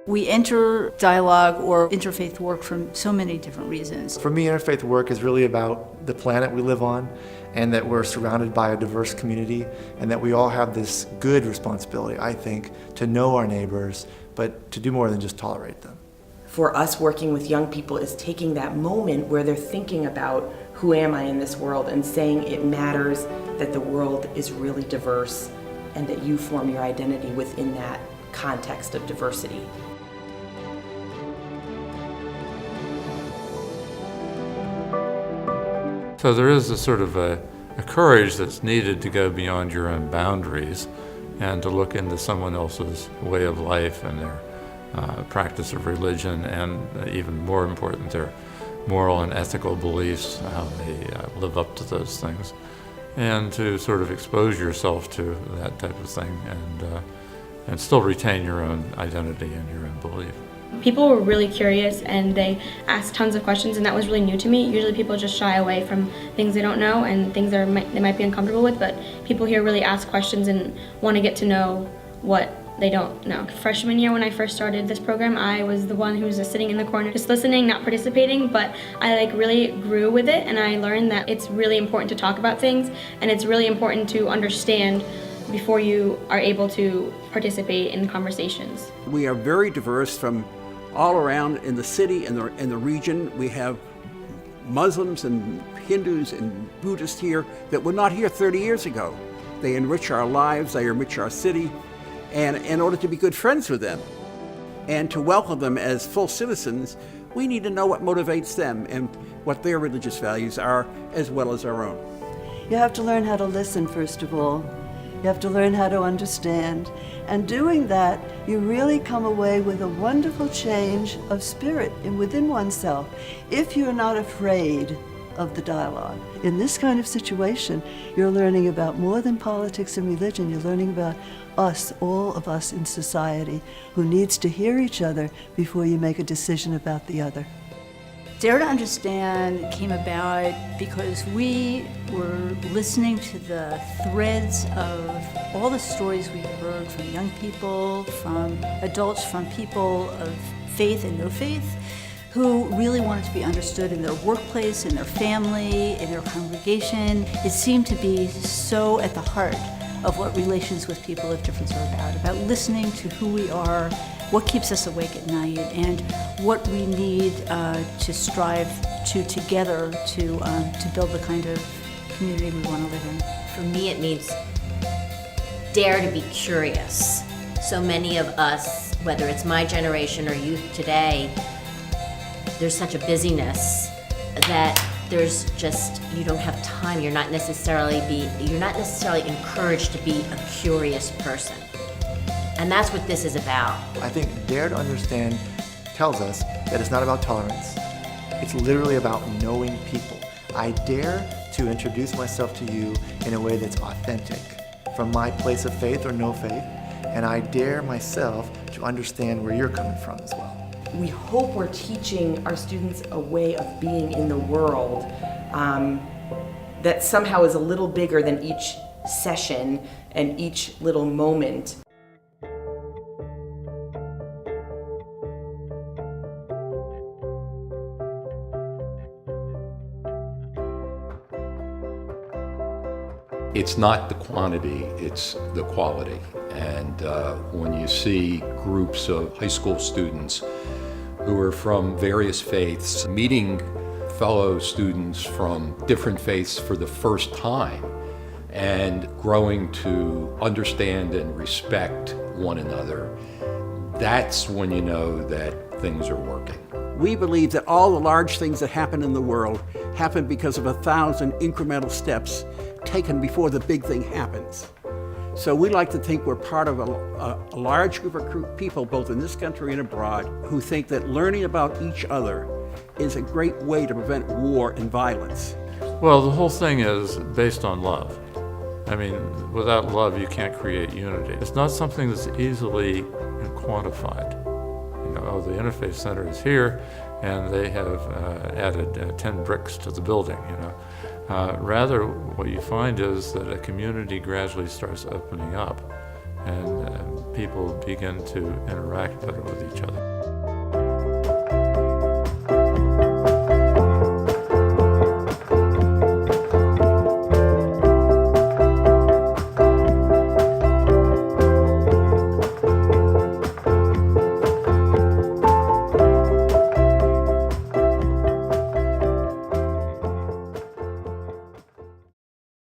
We enter dialogue or interfaith work for so many different reasons. For me, interfaith work is really about the planet we live on, and that we're surrounded by a diverse community, and that we all have this good responsibility, I think, to know our neighbors, but to do more than just tolerate them. For us, working with young people is taking that moment where they're thinking about who am I in this world and saying it matters that the world is really diverse and that you form your identity within that context of diversity. So there is a sort of a courage that's needed to go beyond your own boundaries and to look into someone else's way of life and their practice of religion, and even more important, their moral and ethical beliefs, how they live up to those things, and to sort of expose yourself to that type of thing and still retain your own identity and your own belief. People were really curious and they asked tons of questions, and that was really new to me. Usually people just shy away from things they don't know and things they might be uncomfortable with, but people here really ask questions and want to get to know what they don't know. Freshman year, when I first started this program, I was the one who was just sitting in the corner, just listening, not participating, but I really grew with it, and I learned that it's really important to talk about things, and it's really important to understand before you are able to participate in conversations. We are very diverse from all around in the city and the region. We have Muslims and Hindus and Buddhists here that were not here 30 years ago. They enrich our lives, they enrich our city, and in order to be good friends with them and to welcome them as full citizens, we need to know what motivates them and what their religious values are, as well as our own. You have to learn how to listen, first of all. You have to learn how to understand. And doing that, you really come away with a wonderful change of spirit within oneself, if you're not afraid of the dialogue. In this kind of situation, you're learning about more than politics and religion. You're learning about us, all of us in society, who needs to hear each other before you make a decision about the other. Dare to Understand came about because we were listening to the threads of all the stories we heard from young people, from adults, from people of faith and no faith, who really wanted to be understood in their workplace, in their family, in their congregation. It seemed to be so at the heart of what relations with people of difference are about listening to who we are, what keeps us awake at night, and what we need to strive to together to build the kind of community we want to live in. For me, it means dare to be curious. So many of us, whether it's my generation or youth today, there's such a busyness that there's just, you don't have time. You're not necessarily encouraged to be a curious person. And that's what this is about. I think Dare to Understand tells us that it's not about tolerance. It's literally about knowing people. I dare to introduce myself to you in a way that's authentic, from my place of faith or no faith, and I dare myself to understand where you're coming from as well. We hope we're teaching our students a way of being in the world that somehow is a little bigger than each session and each little moment. It's not the quantity, it's the quality. And when you see groups of high school students who are from various faiths meeting fellow students from different faiths for the first time and growing to understand and respect one another, that's when you know that things are working. We believe that all the large things that happen in the world happen because of 1,000 incremental steps taken before the big thing happens. So we like to think we're part of a large group of people, both in this country and abroad, who think that learning about each other is a great way to prevent war and violence. Well, the whole thing is based on love. I mean, without love, you can't create unity. It's not something that's easily quantified. You know, oh, the Interfaith Center is here, and they have added 10 bricks to the building, you know. Rather, what you find is that a community gradually starts opening up, and people begin to interact better with each other.